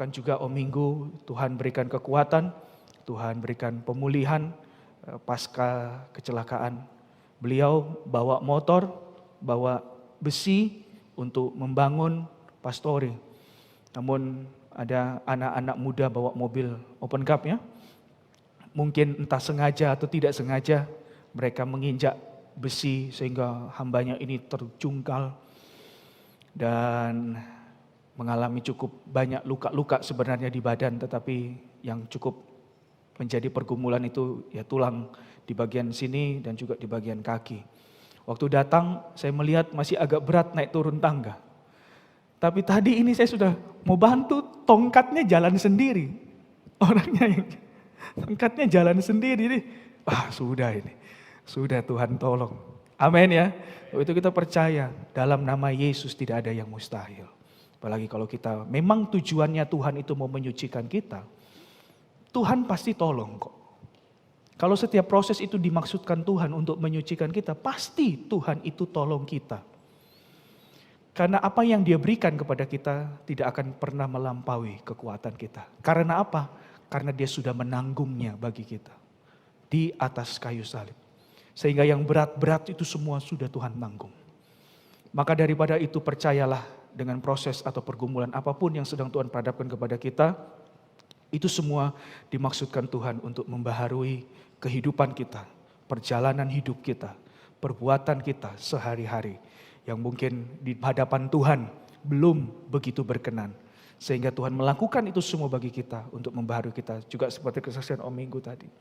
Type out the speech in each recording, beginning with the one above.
doakan juga Om Minggu, Tuhan berikan kekuatan, Tuhan berikan pemulihan pasca kecelakaan. Beliau bawa motor, bawa besi untuk membangun pastori. Namun ada anak-anak muda bawa mobil open cup ya. Mungkin entah sengaja atau tidak sengaja mereka menginjak besi sehingga hambanya ini terjungkal dan mengalami cukup banyak luka-luka sebenarnya di badan, tetapi yang cukup menjadi pergumulan itu ya tulang di bagian sini dan juga di bagian kaki. Waktu datang saya melihat masih agak berat naik turun tangga. Tapi tadi ini saya sudah mau bantu, tongkatnya jalan sendiri. Orangnya yang tongkatnya jalan sendiri. Sudah ini. Sudah Tuhan tolong. Amin ya. Itu kita percaya dalam nama Yesus tidak ada yang mustahil. Apalagi kalau kita memang tujuannya Tuhan itu mau menyucikan kita. Tuhan pasti tolong kok. Kalau setiap proses itu dimaksudkan Tuhan untuk menyucikan kita, pasti Tuhan itu tolong kita. Karena apa yang Dia berikan kepada kita tidak akan pernah melampaui kekuatan kita. Karena apa? Karena Dia sudah menanggungnya bagi kita di atas kayu salib. Sehingga yang berat-berat itu semua sudah Tuhan tanggung. Maka daripada itu percayalah dengan proses atau pergumulan apapun yang sedang Tuhan perhadapkan kepada kita, itu semua dimaksudkan Tuhan untuk membaharui kehidupan kita, perjalanan hidup kita, perbuatan kita sehari-hari yang mungkin di hadapan Tuhan belum begitu berkenan. Sehingga Tuhan melakukan itu semua bagi kita untuk membaharui kita. Juga seperti kesaksian Om Minggu tadi.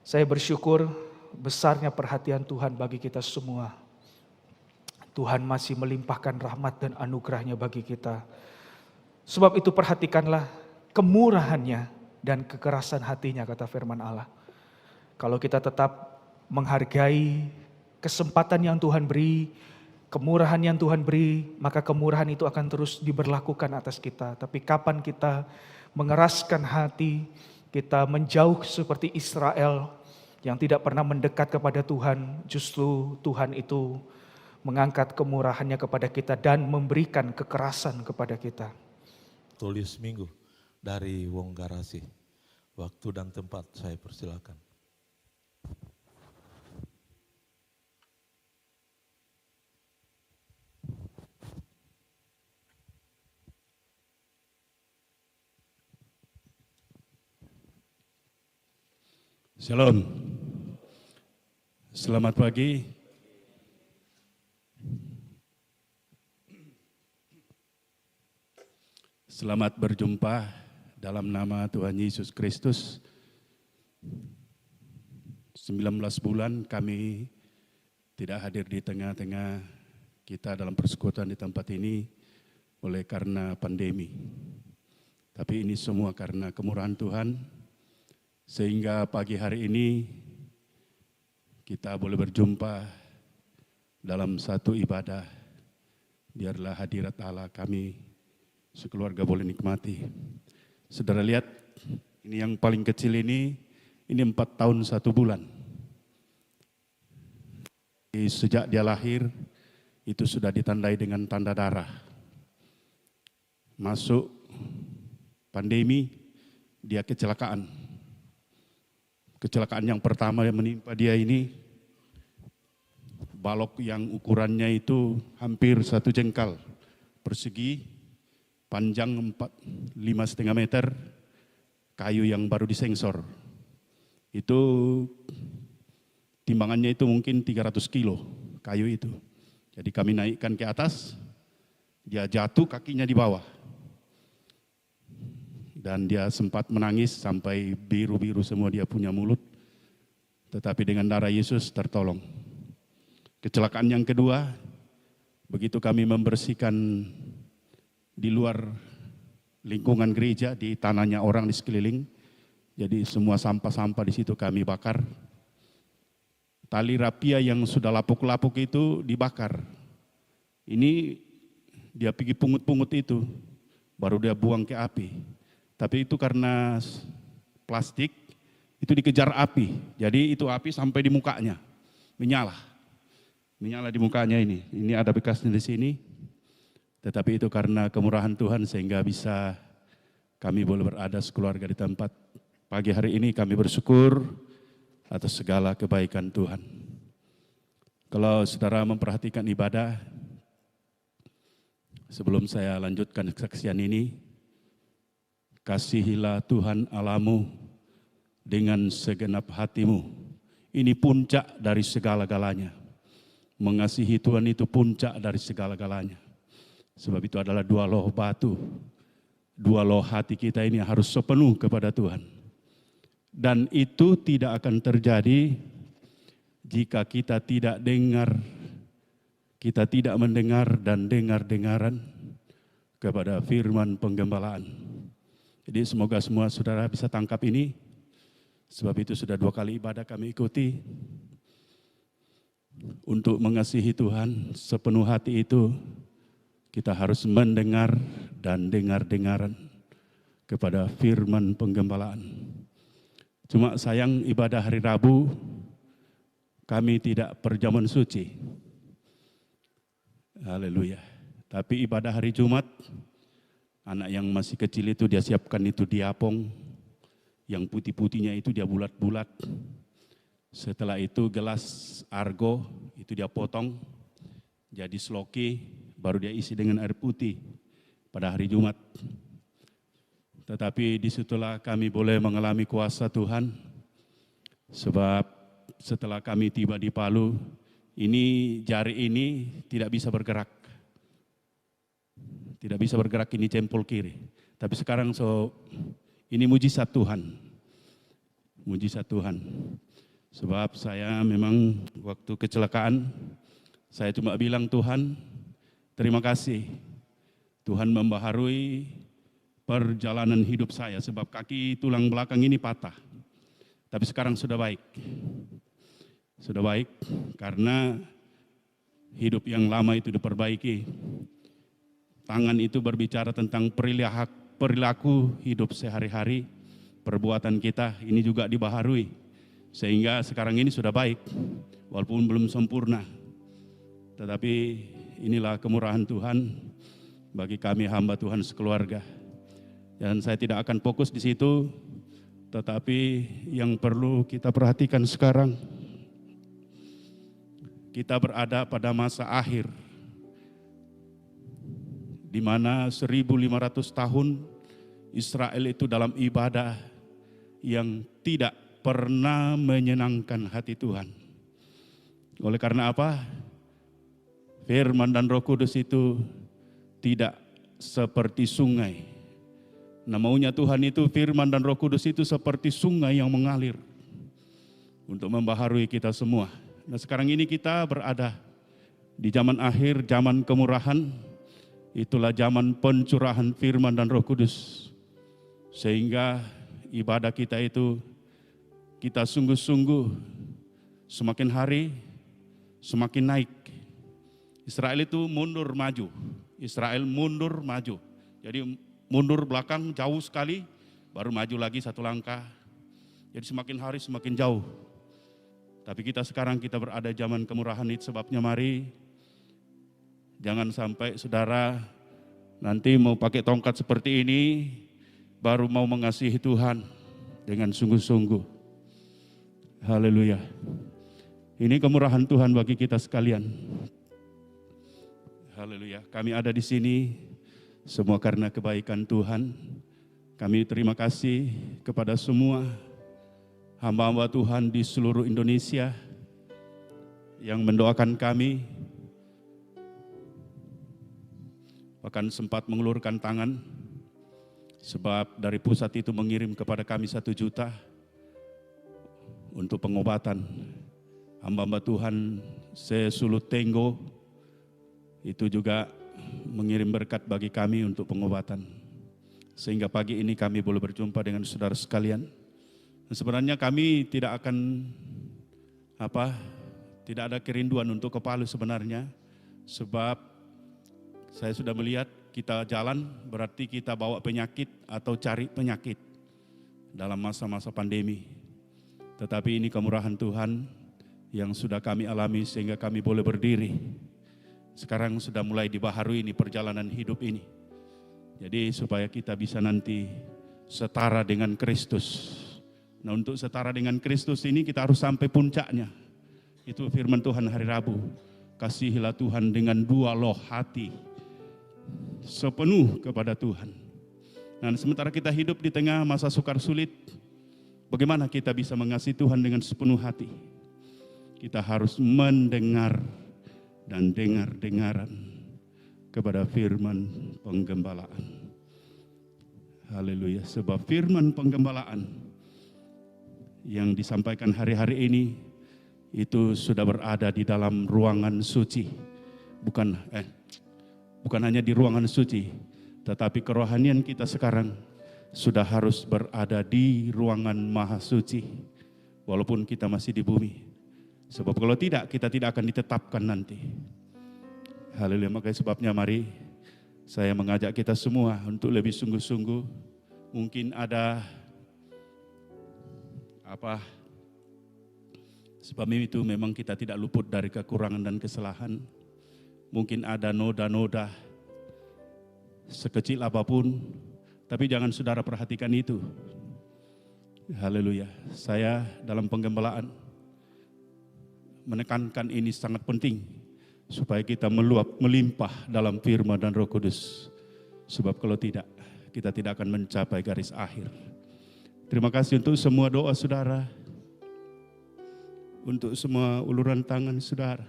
Saya bersyukur besarnya perhatian Tuhan bagi kita semua. Tuhan masih melimpahkan rahmat dan anugerahnya bagi kita. Sebab itu perhatikanlah kemurahannya dan kekerasan hatinya, kata firman Allah. Kalau kita tetap menghargai kesempatan yang Tuhan beri, kemurahan yang Tuhan beri, maka kemurahan itu akan terus diberlakukan atas kita. Tapi kapan kita mengeraskan hati, kita menjauh seperti Israel yang tidak pernah mendekat kepada Tuhan, justru Tuhan itu mengangkat kemurahannya kepada kita dan memberikan kekerasan kepada kita. Tulis Minggu dari Wong Garasi. Waktu dan tempat saya persilakan. Shalom. Selamat pagi. Selamat berjumpa dalam nama Tuhan Yesus Kristus. 19 bulan kami tidak hadir di tengah-tengah kita dalam persekutuan di tempat ini oleh karena pandemi. Tapi ini semua karena kemurahan Tuhan, sehingga pagi hari ini kita boleh berjumpa dalam satu ibadah. Biarlah hadirat Allah kami sekeluarga boleh nikmati. Saudara lihat, ini yang paling kecil ini 4 tahun 1 bulan. Sejak dia lahir, itu sudah ditandai dengan tanda darah. Masuk pandemi, dia kecelakaan. Kecelakaan yang pertama yang menimpa dia ini, balok yang ukurannya itu hampir 1 jengkal persegi, panjang 5,5 meter, kayu yang baru disengsor. Itu timbangannya itu mungkin 300 kilo kayu itu. Jadi kami naikkan ke atas, dia jatuh kakinya di bawah. Dan dia sempat menangis sampai biru-biru semua dia punya mulut. Tetapi dengan darah Yesus tertolong. Kecelakaan yang kedua, begitu kami membersihkan di luar lingkungan gereja, di tanahnya orang di sekeliling. Jadi semua sampah-sampah di situ kami bakar. Tali rapia yang sudah lapuk-lapuk itu dibakar. Ini dia pergi pungut-pungut itu, baru dia buang ke api. Tapi itu karena plastik, itu dikejar api. Jadi itu api sampai di mukanya, menyala. Menyala di mukanya ini. Ini ada bekasnya di sini. Tetapi itu karena kemurahan Tuhan sehingga bisa kami boleh berada sekeluarga di tempat. Pagi hari ini kami bersyukur atas segala kebaikan Tuhan. Kalau saudara memperhatikan ibadah, sebelum saya lanjutkan kesaksian ini, kasihilah Tuhan Allahmu dengan segenap hatimu. Ini puncak dari segala-galanya. Mengasihi Tuhan itu puncak dari segala-galanya. Sebab itu adalah dua loh batu. Dua loh hati kita ini harus sepenuh kepada Tuhan. Dan itu tidak akan terjadi jika kita tidak dengar, kita tidak mendengar dan dengar-dengaran kepada firman penggembalaan. Jadi semoga semua saudara bisa tangkap ini. Sebab itu sudah 2 kali ibadah kami ikuti. Untuk mengasihi Tuhan sepenuh hati itu, kita harus mendengar dan dengar-dengaran kepada firman penggembalaan. Cuma sayang ibadah hari Rabu, kami tidak perjamuan suci. Haleluya. Tapi ibadah hari Jumat, anak yang masih kecil itu dia siapkan itu diapong, yang putih-putihnya itu dia bulat-bulat. Setelah itu gelas argo itu dia potong jadi sloki, baru dia isi dengan air putih pada hari Jumat. Tetapi disitulah kami boleh mengalami kuasa Tuhan, sebab setelah kami tiba di Palu, ini jari ini tidak bisa bergerak. Tidak bisa bergerak, ini jempol kiri. Tapi sekarang ini mujizat Tuhan. Mujizat Tuhan. Sebab saya memang waktu kecelakaan, saya cuma bilang Tuhan, terima kasih. Tuhan membaharui perjalanan hidup saya, sebab kaki tulang belakang ini patah. Tapi sekarang sudah baik. Sudah baik karena hidup yang lama itu diperbaiki. Tangan itu berbicara tentang perilaku hidup sehari-hari, perbuatan kita ini juga dibaharui. Sehingga sekarang ini sudah baik, walaupun belum sempurna. Tetapi inilah kemurahan Tuhan bagi kami hamba Tuhan sekeluarga. Dan saya tidak akan fokus di situ, tetapi yang perlu kita perhatikan sekarang, kita berada pada masa akhir, di mana 1.500 tahun Israel itu dalam ibadah yang tidak pernah menyenangkan hati Tuhan. Oleh karena apa? Firman dan Roh Kudus itu tidak seperti sungai. Nah, maunya Tuhan itu firman dan Roh Kudus itu seperti sungai yang mengalir untuk membaharui kita semua. Nah, sekarang ini kita berada di zaman akhir, zaman kemurahan. Itulah zaman pencurahan firman dan Roh Kudus. Sehingga ibadah kita itu kita sungguh-sungguh semakin hari semakin naik. Israel itu mundur maju. Israel mundur maju. Jadi mundur belakang jauh sekali, baru maju lagi 1 langkah. Jadi semakin hari semakin jauh. Tapi kita sekarang kita berada zaman kemurahan, itu sebabnya mari jangan sampai saudara nanti mau pakai tongkat seperti ini, baru mau mengasihi Tuhan dengan sungguh-sungguh. Haleluya. Ini kemurahan Tuhan bagi kita sekalian. Haleluya. Kami ada di sini semua karena kebaikan Tuhan. Kami terima kasih kepada semua hamba-hamba Tuhan di seluruh Indonesia yang mendoakan kami, bahkan sempat mengulurkan tangan, sebab dari pusat itu mengirim kepada kami 1 juta untuk pengobatan. Hamba-hamba Tuhan sesulut Tenggo itu juga mengirim berkat bagi kami untuk pengobatan. Sehingga pagi ini kami boleh berjumpa dengan saudara sekalian. Dan sebenarnya kami tidak akan tidak ada kerinduan untuk ke Palu sebenarnya. Sebab saya sudah melihat kita jalan berarti kita bawa penyakit atau cari penyakit dalam masa-masa pandemi. Tetapi ini kemurahan Tuhan yang sudah kami alami sehingga kami boleh berdiri. Sekarang sudah mulai dibaharui ini perjalanan hidup ini. Jadi supaya kita bisa nanti setara dengan Kristus. Nah, untuk setara dengan Kristus ini kita harus sampai puncaknya. Itu firman Tuhan hari Rabu. Kasihilah Tuhan dengan dua loh hati, sepenuh kepada Tuhan. Nah, sementara kita hidup di tengah masa sukar sulit, bagaimana kita bisa mengasihi Tuhan dengan sepenuh hati? Kita harus mendengar dan dengar-dengaran kepada firman penggembalaan. Haleluya, sebab firman penggembalaan yang disampaikan hari-hari ini itu sudah berada di dalam ruangan suci. Bukan hanya di ruangan suci, tetapi kerohanian kita sekarang sudah harus berada di ruangan maha suci, walaupun kita masih di bumi. Sebab kalau tidak, kita tidak akan ditetapkan nanti. Haleluya, makanya sebabnya mari saya mengajak kita semua untuk lebih sungguh-sungguh. Mungkin ada sebab itu memang kita tidak luput dari kekurangan dan kesalahan. Mungkin ada noda-noda sekecil apapun, tapi jangan saudara perhatikan itu. Haleluya, saya dalam penggembalaan menekankan ini sangat penting. Supaya kita meluap, melimpah dalam firman dan Roh Kudus. Sebab kalau tidak, kita tidak akan mencapai garis akhir. Terima kasih untuk semua doa saudara. Untuk semua uluran tangan saudara.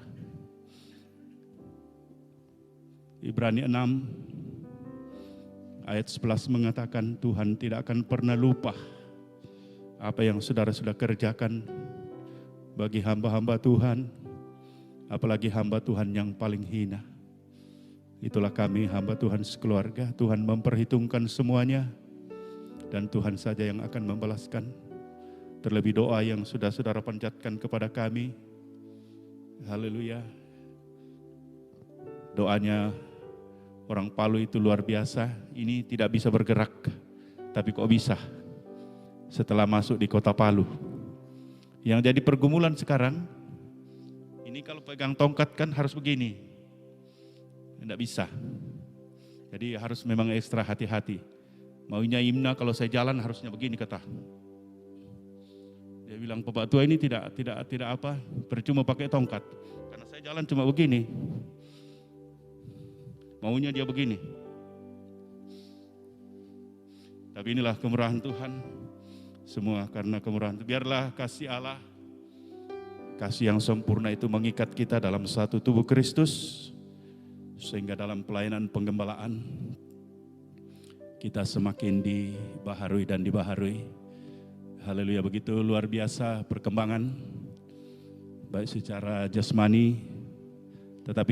Ibrani 6 ayat 11 mengatakan Tuhan tidak akan pernah lupa apa yang saudara sudah kerjakan bagi hamba-hamba Tuhan. Apalagi hamba Tuhan yang paling hina. Itulah kami hamba Tuhan sekeluarga. Tuhan memperhitungkan semuanya. Dan Tuhan saja yang akan membalaskan. Terlebih doa yang sudah saudara panjatkan kepada kami. Haleluya. Doanya orang Palu itu luar biasa. Ini tidak bisa bergerak. Tapi kok bisa? Setelah masuk di kota Palu. Yang jadi pergumulan sekarang, ini kalau pegang tongkat kan harus begini. Tidak bisa. Jadi harus memang ekstra hati-hati. Maunya Imna kalau saya jalan harusnya begini kata. Dia bilang Bapak Tua ini tidak apa, percuma pakai tongkat. Karena saya jalan cuma begini. Maunya dia begini. Tapi inilah kemurahan Tuhan. Semua karena kemurahan Tuhan. Biarlah kasih Allah, kasih yang sempurna itu mengikat kita dalam satu tubuh Kristus. Sehingga dalam pelayanan penggembalaan kita semakin dibaharui dan dibaharui. Haleluya, begitu luar biasa perkembangan. Baik secara jasmani, tetapi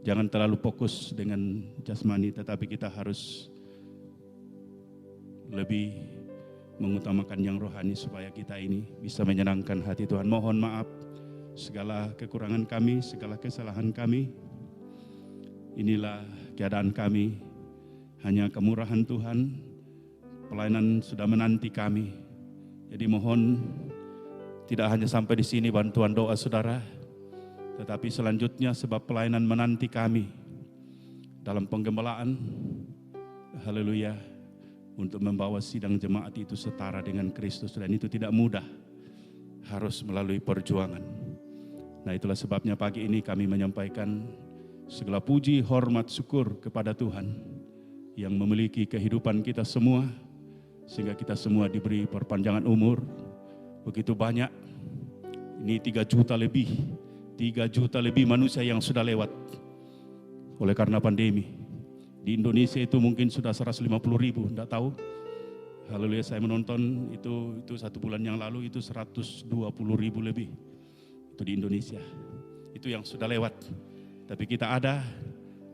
jangan terlalu fokus dengan jasmani. Tetapi kita harus lebih mengutamakan yang rohani supaya kita ini bisa menyenangkan hati Tuhan. Mohon maaf segala kekurangan kami, segala kesalahan kami. Inilah keadaan kami. Hanya kemurahan Tuhan, pelayanan sudah menanti kami. Jadi mohon tidak hanya sampai di sini bantuan doa saudara, tetapi selanjutnya sebab pelayanan menanti kami dalam penggembalaan. Haleluya. Untuk membawa sidang jemaat itu setara dengan Kristus. Dan itu tidak mudah. Harus melalui perjuangan. Nah itulah sebabnya pagi ini kami menyampaikan segala puji, hormat, syukur kepada Tuhan. Yang memiliki kehidupan kita semua. Sehingga kita semua diberi perpanjangan umur. Begitu banyak. Ini 3 juta lebih. 3 juta lebih manusia yang sudah lewat. Oleh karena pandemi. Di Indonesia itu mungkin sudah 150.000, tidak tahu. Haleluya, saya menonton itu 1 bulan yang lalu itu 120.000 lebih. Itu di Indonesia. Itu yang sudah lewat. Tapi kita ada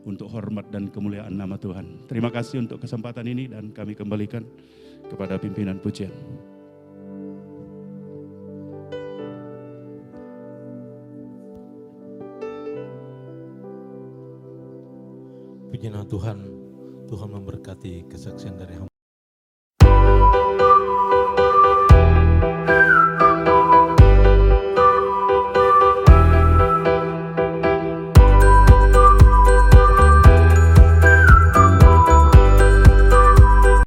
untuk hormat dan kemuliaan nama Tuhan. Terima kasih untuk kesempatan ini dan kami kembalikan kepada pimpinan pujian. Puji nama Tuhan, Tuhan memberkati kesaksian dari hamba.